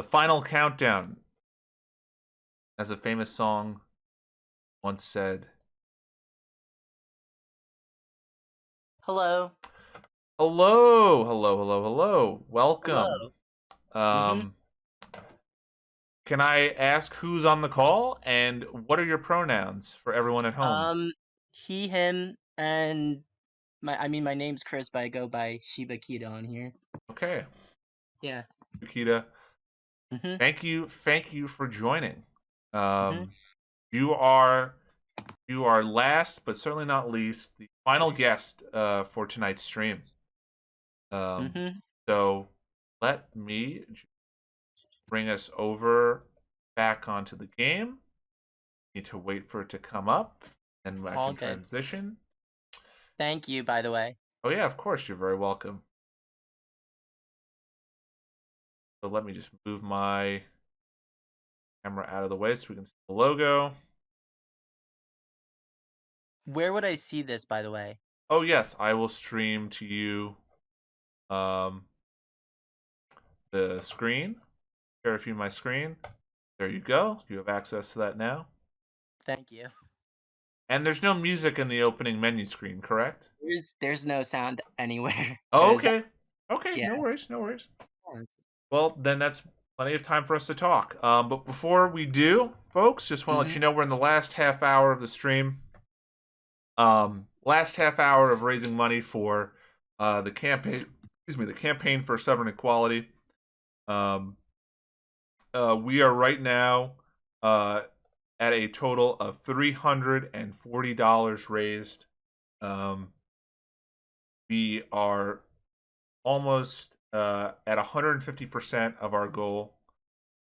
The final countdown, as a famous song once said. Hello. Hello, hello, hello, hello. Welcome. Hello. Mhm. Um, can I ask who's on the call and what are your pronouns for everyone at home? Um, he, him, and my name's Chris, but I go by Shiba Kita on here. Okay, Yeah. Yukita, Mhm. thank you for joining. Mhm. Um, you are you are last, but certainly not least, the final guest for tonight's stream. Um, Mhm. so let me bring us over back onto the game. Need to wait for it to come up, and I All can good. transition. Thank you, by the way. Oh yeah, of course, you're very welcome. So let me just move my camera out of the way so we can see the logo. Where would I see this, by the way? Oh yes, I will stream to you um, the screen. Share a few of my screen. There you go. You have access to that now. Thank you. And there's no music in the opening menu screen, correct? There's no sound anywhere Oh, because okay. Okay, yeah. no worries, no worries. Well, then that's plenty of time for us to talk. But before we do, folks, just want to let Mhm. you know we're in the last half hour of the stream. Last half hour of raising money for the campaign. Excuse me, the campaign for Southern Equality. Um, we are right now uh, at a total of $340 raised. Um, we are almost at 150% of our goal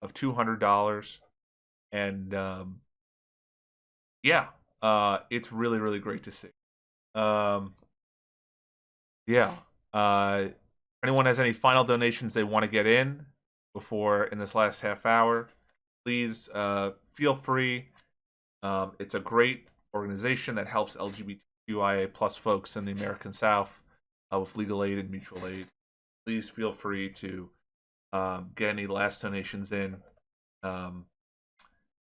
of $200, and yeah, it's really really great to see. Um, yeah. If anyone has any final donations they want to get in before in this last half hour, please feel free. It's a great organization that helps LGBTQIA plus folks in the American South with legal aid and mutual aid. Please feel free to get any last donations in. Um,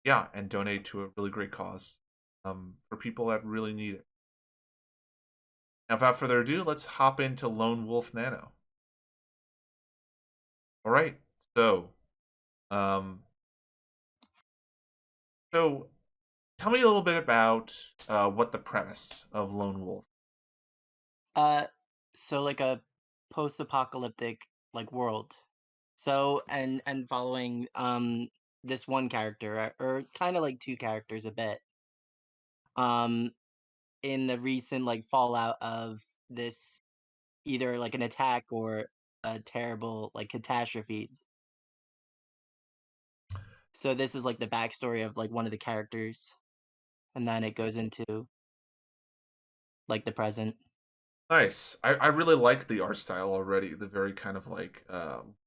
yeah, and donate to a really great cause for people that really need it. Now, without further ado, let's hop into Lone Wolf Nano. All right, so um, so tell me a little bit about what the premise of Lone Wolf. Uh, so like a post-apocalyptic like world. So and following this one character or kind of like two characters a bit. Um in the recent like fallout of this either like an attack or a terrible like catastrophe. So this is like the backstory of like one of the characters, and then it goes into like the present. Nice. I really like the art style already. The very kind of like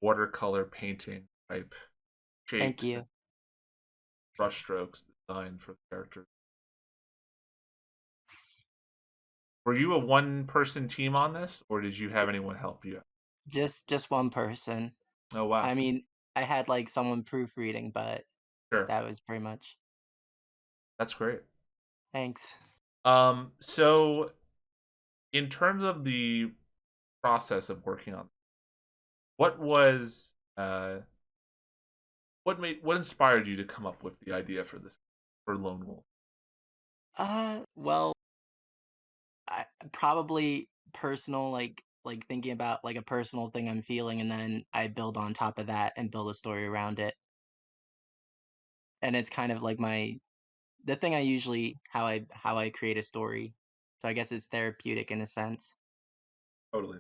watercolor painting type Thank shapes and you. brushstrokes designed for the characters. Were you a one person team on this, or did you have anyone help you? Just one person. Oh wow, I mean, I had like someone proofreading, but sure, that was pretty much. that's great. Thanks. So in terms of the process of working on, what was what inspired you to come up with the idea for this for Lone Wolf? Well, I probably personal like thinking about like a personal thing I'm feeling, and then I build on top of that and build a story around it. And it's kind of like my the thing I usually how I create a story. So I guess it's therapeutic in a sense. Totally,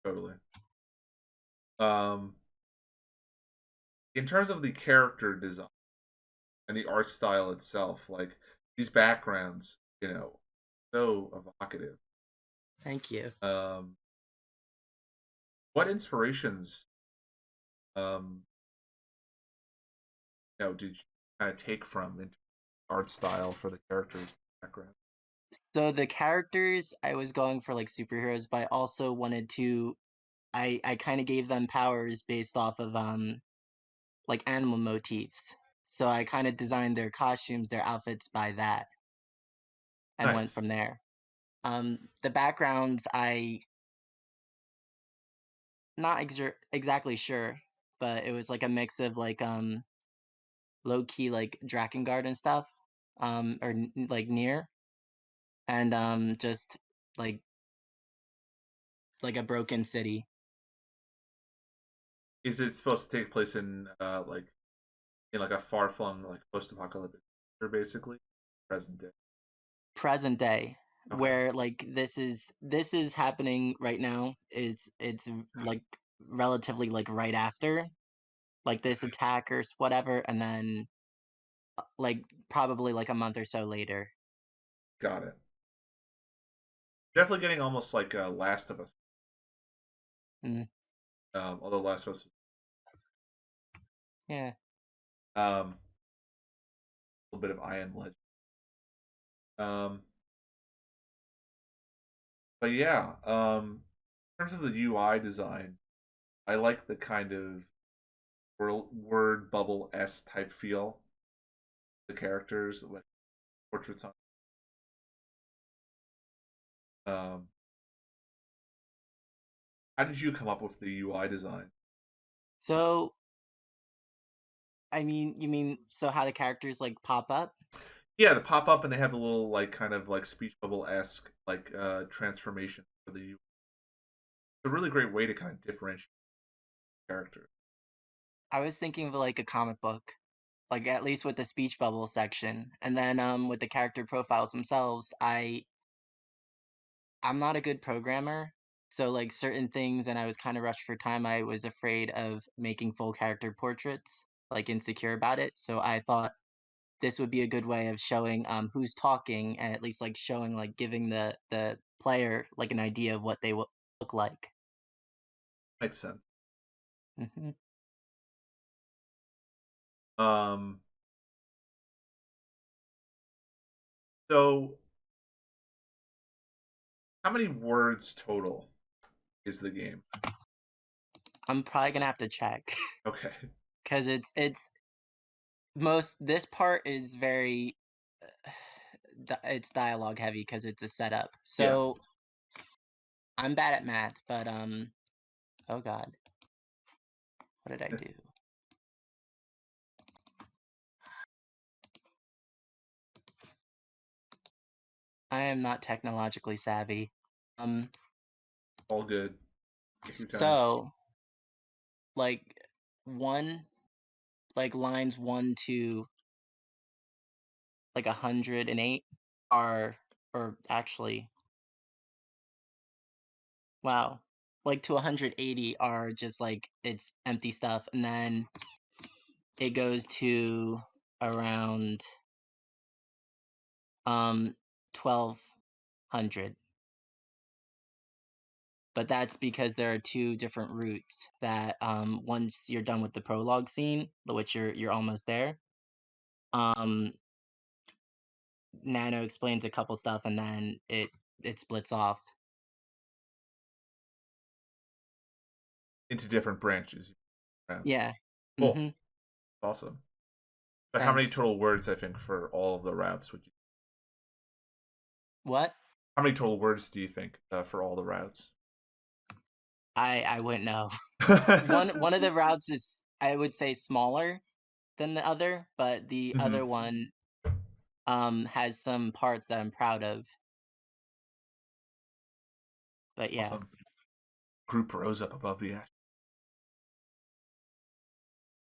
totally. Um, in terms of the character design and the art style itself, like these backgrounds, so evocative. Thank you. Um, what inspirations, um, did you kind of take from in art style for the characters background? So the characters I was going for like superheroes, but I also wanted to I kind of gave them powers based off of like animal motifs. So I kind of designed their costumes, their outfits by that, and went Nice. from there. The backgrounds I not exactly sure, but it was like a mix of like low key like Drakengard and stuff, or like near, and just like like a broken city. Is it supposed to take place in like a far flung like post apocalyptic future, basically present day? Present day, Okay, where like this is happening right now. It's like relatively like right after like this attack or whatever, and then like probably like a month or so later. got it. Definitely getting almost like Last of Us. Mm, Although Last of Us, yeah. a little bit of I Am Legend. Um, but yeah, in terms of the UI design, I like the kind of word bubble s type feel. The characters with portraits on. Um, how did you come up with the UI design? So I mean, you mean so how the characters like pop up? Yeah, the pop up and they have the little like kind of like speech bubble esque like transformation for the. It's a really great way to kind of differentiate characters. I was thinking of like a comic book, like at least with the speech bubble section, and then with the character profiles themselves. I'm not a good programmer, so like certain things, and I was kind of rushed for time. I was afraid of making full character portraits, like insecure about it. So I thought this would be a good way of showing who's talking, and at least like showing like giving the player like an idea of what they will look like. Makes sense. Hmm. Um, so how many words total is the game? I'm probably gonna have to check Okay. because it's most this part is very it's dialogue heavy because it's a setup. Yeah. So I'm bad at math, but oh god, what did I do? I am not technologically savvy. Um, All good. Take your time. so like one like lines 1 to like 108 are, or actually, wow, like to 180 are just like it's empty stuff, and then it goes to around 1200. But that's because there are two different routes that once you're done with the prologue scene, which you're almost there, um Nano explains a couple stuff and then it splits off. Into different branches. Routes. Yeah. Cool. Mm-hmm. Awesome. So how many Thanks. total words I think for all of the routes would you? What? How many total words do you think for all the routes? I wouldn't know. One of the routes is, I would say, smaller than the other, but the Hmm. other one has some parts that I'm proud of. But yeah. Awesome. Group rose up above the ash.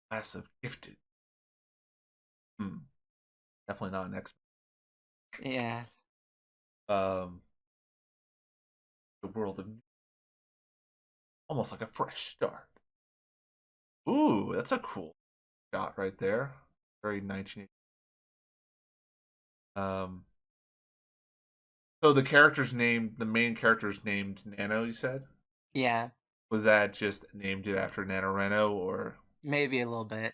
Class of gifted. Hmm. Definitely not an expert. Yeah. The world of almost like a fresh start. Ooh, that's a cool shot right there. Very 1980. Um, so the main character's named Nano. You said Yeah. was that just named it after NaNoReNo or? Maybe a little bit.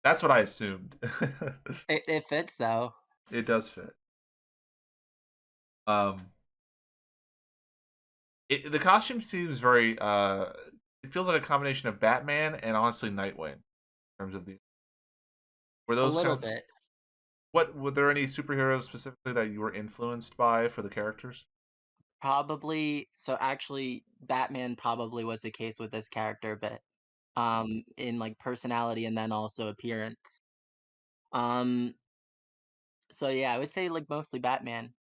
That's what I assumed. It fits though. It does fit. Um, The costume seems very. It feels like a combination of Batman and honestly Nightwing in terms of the. Were A those little kind of bit. what? Were there any superheroes specifically that you were influenced by for the characters? Probably so actually, Batman probably was the case with this character, but, in, like, personality and then also appearance. Um, so yeah, I would say, like, mostly Batman.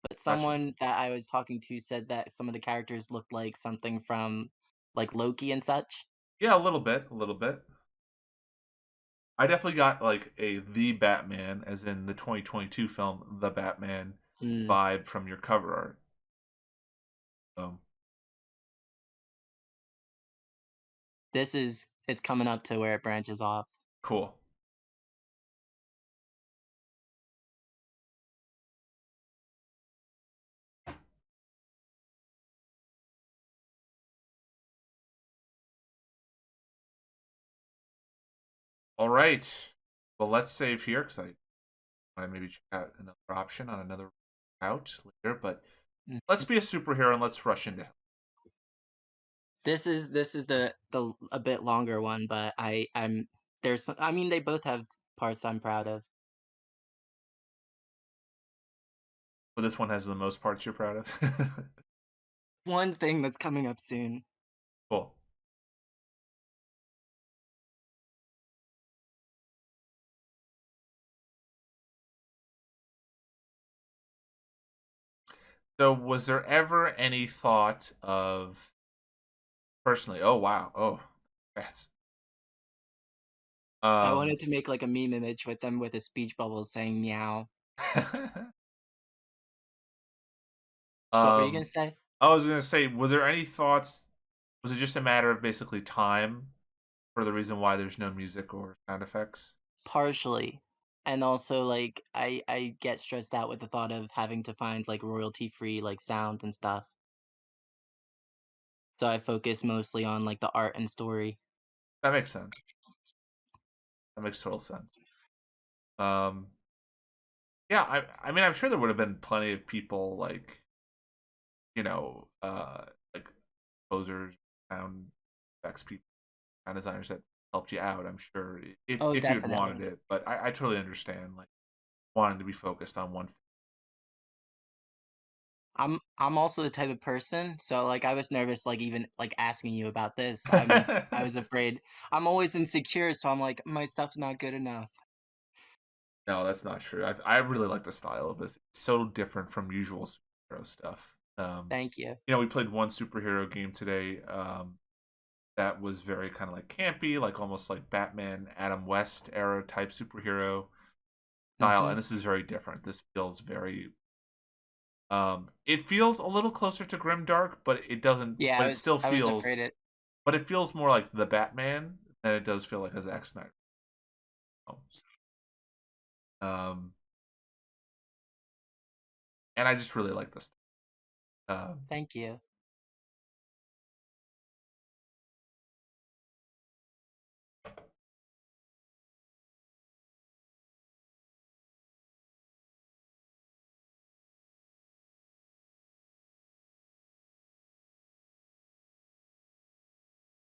But Gotcha. someone that I was talking to said that some of the characters looked like something from, like, Loki and such. Yeah, a little bit, a little bit. I definitely got like a the Batman, as in the 2022 film The Batman Mm, vibe from your cover art. So it's coming up to where it branches off. cool. All right. Well, let's save here because I want to maybe check out another option on another route later. But let's Mhm. be a superhero and let's rush into. This is the a bit longer one, but I'm there's some I mean, they both have parts I'm proud of. But this one has the most parts you're proud of. One thing that's coming up soon. Cool. So, was there ever any thought of personally? Oh wow. Oh, that's I um. wanted to make, like, a meme image with them with a speech bubble saying "meow." What were you gonna um say? I was gonna say, were there any thoughts? Was it just a matter of basically time for the reason why there's no music or sound effects? Partially. And also, like, I get stressed out with the thought of having to find, like, royalty-free, like, sound and stuff. So I focus mostly on, like, the art and story. That makes sense. That makes total sense. Um, yeah, I mean, I'm sure there would have been plenty of people like you know, like composers, sound effects people, sound designers that helped you out. I'm sure Oh, if you had wanted definitely. it, but I totally understand like wanting to be focused on one. I'm also the type of person, so, like, I was nervous, like, even, like, asking you about this. I No, was afraid. I'm always insecure, so I'm like, "My stuff's not good enough." that's not true. I really like the style of this. It's so different from usual superhero stuff. Thank you. We played one superhero game today. That was very kind of like campy, like almost like Batman, Adam West era type superhero style, and Mhm. this is very different. This feels very it feels a little closer to grimdark, but it doesn't Yeah, but it still I was afraid feels it but it feels more like the Batman than it does feel like a Zack Snyder film. Um and I just really like this. Thank you.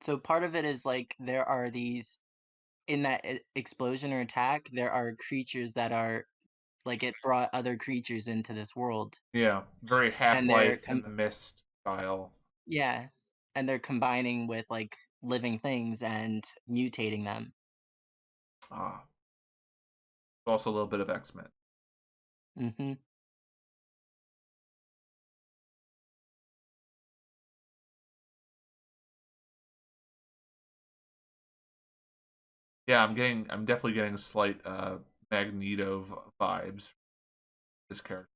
So part of it is, like, there are these in that explosion or attack, there are creatures that are like, it brought other creatures into this world, Yeah, very and they're Half-Life in the Mist style. yeah, and they're combining with, like, living things and mutating them. Ah, also a little bit of X-Men. Mhm. Yeah, I'm definitely getting slight Magneto vibes from this character.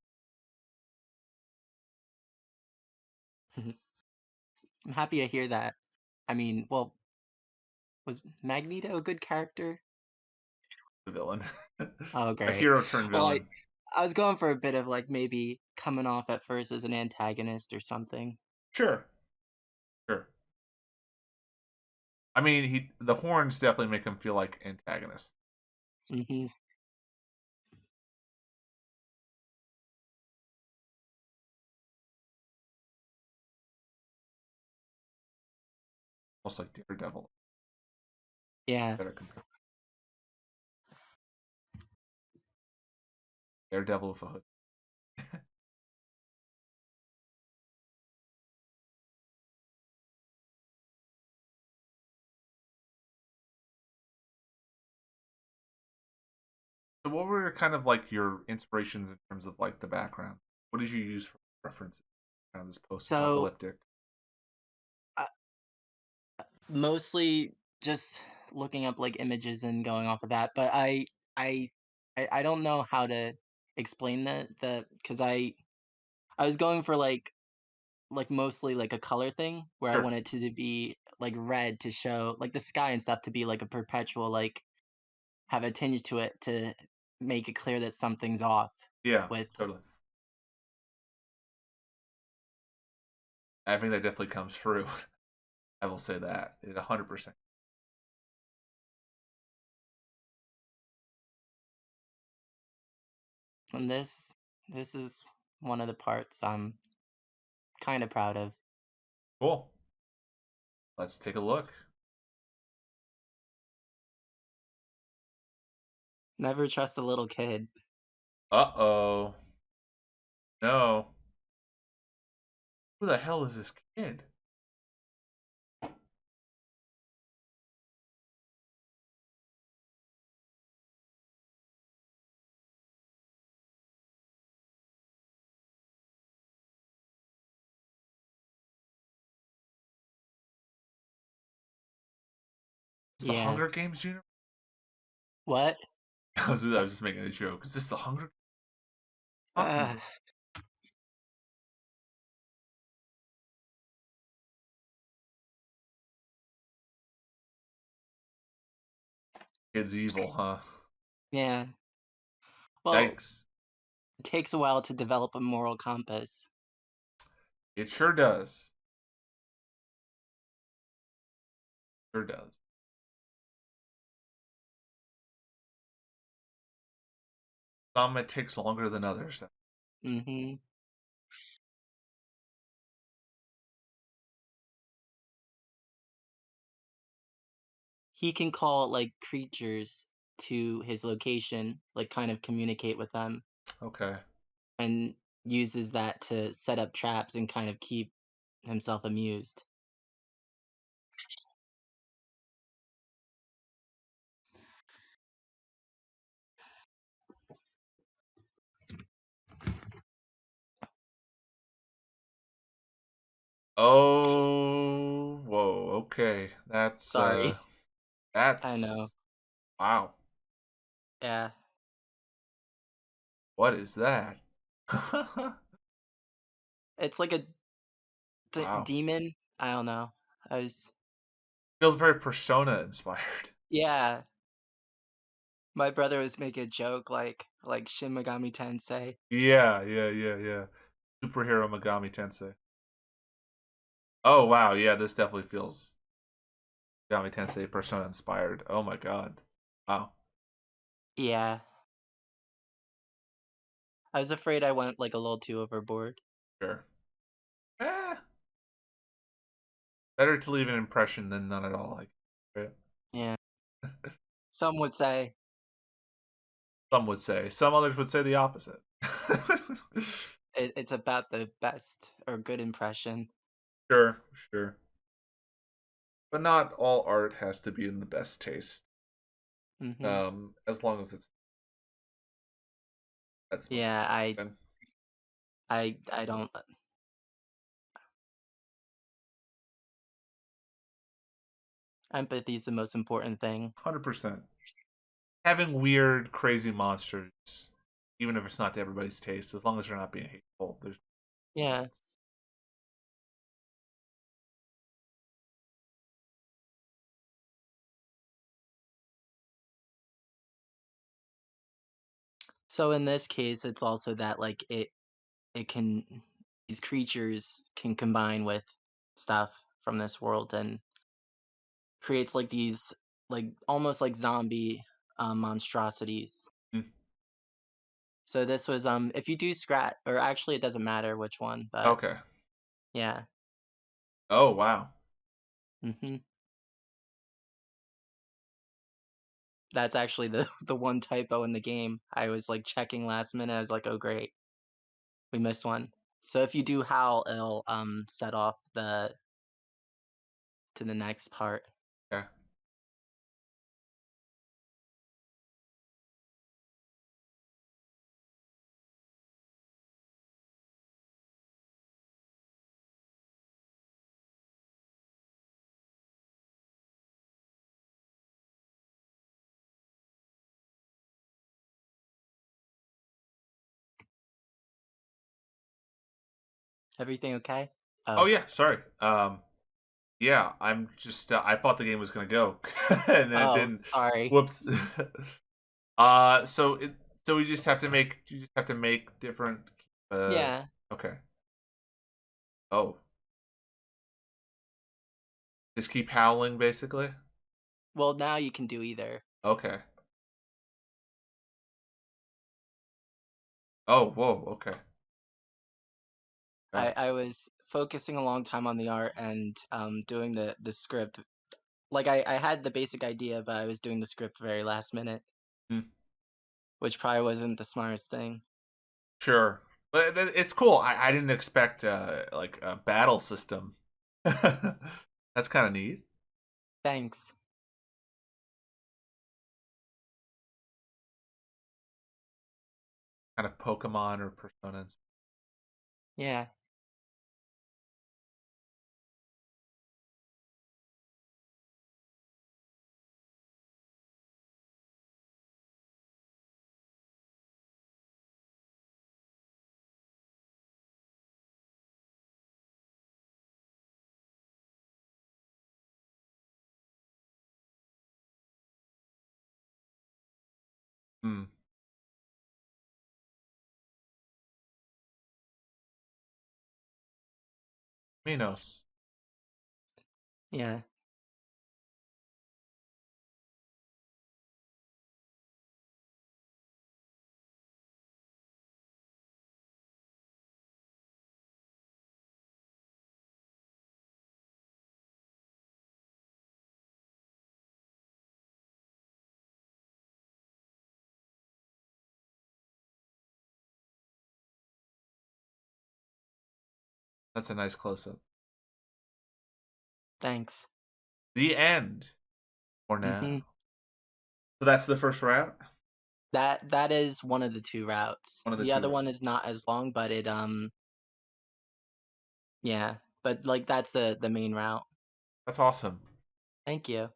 I'm happy to hear that. I mean, well, was Magneto a good character? The villain. Oh, A great. hero turned Well, villain. I was going for a bit of, like, maybe coming off at first as an antagonist or something. Sure. Sure. I mean, the horns definitely make him feel like antagonist. Mhm. almost like Daredevil. Yeah. Better compare Daredevil with a hood. So, what were kind of like your inspirations in terms of like the background? What did you use for references? Kind of this So post-apocalyptic. uh, mostly just looking up like images and going off of that, but I I don't know how to explain the because I was going for like mostly like a color thing where I Sure. wanted to be like red to show like the sky and stuff to be like a perpetual like have a tinge to it to make it clear that something's off Yeah. with Totally. I think that definitely comes through. I will say that it 100%. and this is one of the parts I'm kind of proud of. Cool. Let's take a look. Never trust a little kid. Uh-oh. No. Who the hell is this kid? Is the Yeah. Hunger Games Junior? What? I was just making a joke. Is this the Hunger Fucking Uh, Games? Kid's evil, huh? yeah. Well, Yikes. it takes a while to develop a moral compass. It sure does. Sure does. Some it takes longer than others. Mhm. He can call like creatures to his location, like kind of communicate with them Okay. and uses that to set up traps and kind of keep himself amused. Oh, whoa. Okay. Sorry. I know. That's wow. Yeah. What is that? It's like a Wow. demon. I don't know. I was Feels very Persona inspired. yeah. My brother was making a joke like Shin Megami Tensei. Yeah, yeah, yeah, yeah. Superhero Megami Tensei. Oh wow, yeah, this definitely feels Megami Tensei Persona inspired. Oh my god. Wow. Yeah. I was afraid I went like a little too overboard. Sure. Eh, better to leave an impression than none at all, like right? Yeah. Some would say. Some would say. Some others would say the opposite. It's about the best or good impression. Sure, sure. But not all art has to be in the best taste. Mhm. As long as that's most Yeah, important. I don't empathy is the most important thing. 100%. Having weird, crazy monsters, even if it's not to everybody's taste, as long as they're not being hateful, there's Yeah. So in this case, it's also that like it can these creatures can combine with stuff from this world and creates like these like almost like zombie monstrosities. Mm, So this was if you do scratch or actually it doesn't matter which one, but okay. yeah. Oh wow. Mhm. That's actually the the one typo in the game. I was, like, checking last minute, I was like, "Oh, great, we missed one." So if you do howl, it'll, set off the to the next part. Okay. Everything okay? Oh Oh. yeah, sorry. Yeah, I'm just I thought the game was gonna go, and then it Oh, didn't. sorry. Whoops. So we just have to make different. Uh, Yeah. okay. Oh, just keep howling, basically. Well, now you can do either. Okay. Oh, whoa. Okay. I Yeah. I was focusing a long time on the art and, doing the script. Like, I had the basic idea, but I was doing the script very last minute, Hmm. which probably wasn't the smartest thing. Sure, but it's cool. I didn't expect like a battle system. That's kind of neat. Thanks. Kind of Pokemon or Personas. Yeah. Hmm. Minos. Yeah. That's a nice close up. Thanks. The end for Mhm. now. So that's the first route. That is one of the 2 routes. One of the The two other routes. one is not as long, but yeah. But, like, that's the main route. That's awesome. Thank you.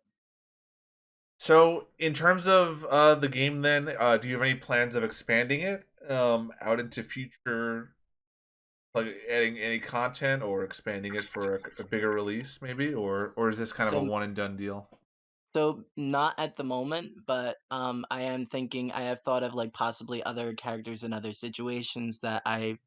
So, in terms of the game, then, do you have any plans of expanding it out into future, like adding any content or expanding it for a bigger release, maybe, or is this kind of a So one and done deal? so not at the moment, but, I am thinking I have thought of, like, possibly other characters in other situations that I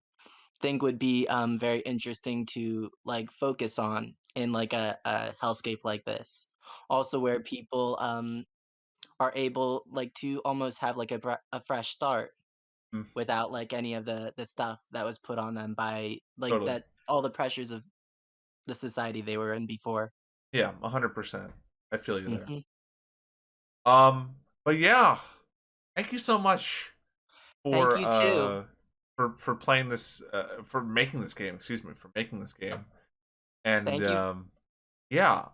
think would be, very interesting to, like, focus on in, like, a hellscape like this. Also where people, are able, like, to almost have, like, a fresh start Mm, without, like, any of the stuff that was put on them by, like, totally. that all the pressures of the society they were in before. Yeah, 100%. I feel you there. Mhm. But yeah, thank you so much Thank for you too. playing this for making this game. Excuse me, for making this game. And Thank you. yeah,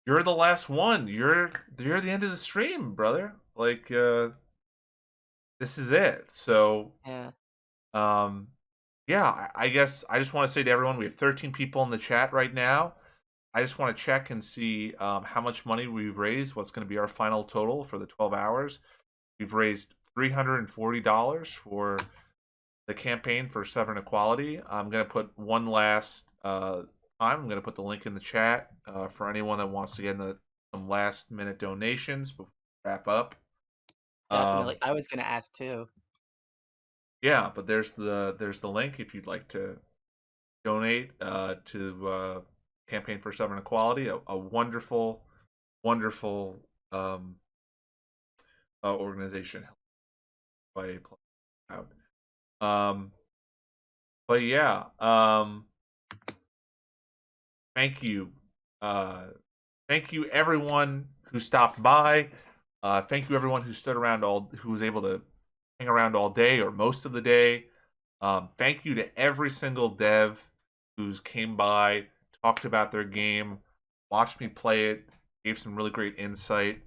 you're the last one. You're the end of the stream, brother. Like this is it. So Yeah, um yeah, I guess I just want to say to everyone, we have 13 people in the chat right now. I just want to check and see how much money we've raised. What's going to be our final total for the 12 hours? We've raised $340 for the campaign for Severn Equality. I'm going to put one last time. I'm going to put the link in the chat for anyone that wants to get in some last minute donations before we wrap up. definitely. Um, I was gonna ask too. yeah, but there's the link if you'd like to donate to campaign for Severn Equality, a wonderful, wonderful organization by out. Um, but yeah, thank you, uh, thank you everyone who stopped by. Thank you everyone who stood around who was able to hang around all day or most of the day. Thank you to every single dev who's came by, talked about their game, watched me play it, gave some really great insight.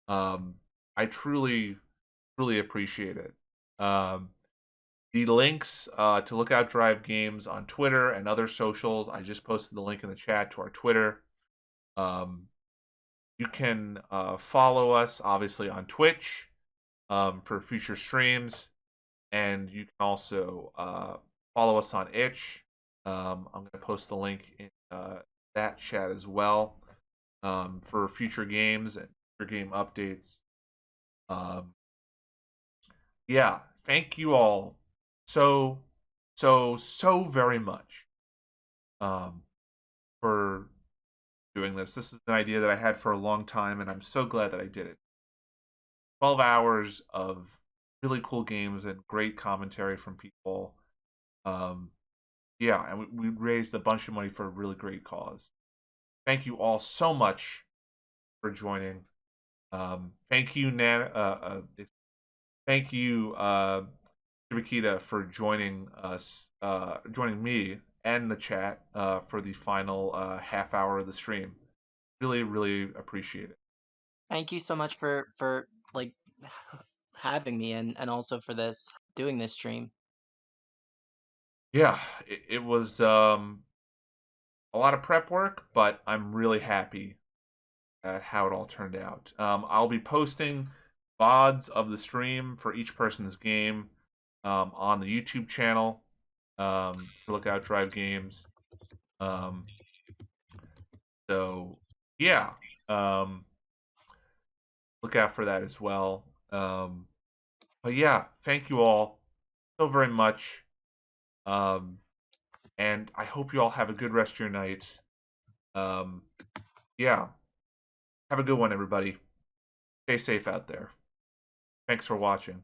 I truly, truly appreciate it. Um, the links to Lookout Drive Games on Twitter and other socials, I just posted the link in the chat to our Twitter. Um, you can follow us, obviously, on Twitch for future streams. And you can also follow us on Itch. I'm going to post the link in that chat as well for future games and future game updates. Um, yeah, thank you all so, so very much um, for doing this. This is an idea that I had for a long time, and I'm so glad that I did it. 12 hours of really cool games and great commentary from people. Um, yeah, and we raised a bunch of money for a really great cause. Thank you all so much for joining. Thank you, thank you, Shibakita, for joining us, joining me and the chat for the final half hour of the stream. Really, really appreciate it. Thank you so much for like having me and also for this doing this stream. Yeah, it was a lot of prep work, but I'm really happy at how it all turned out. I'll be posting VODs of the stream for each person's game on the YouTube channel for Lookout Drive Games. Um, so, yeah, um, look out for that as well. But yeah, thank you all so very much. Um, and I hope you all have a good rest of your night. Um, yeah, have a good one, everybody. Stay safe out there. Thanks for watching.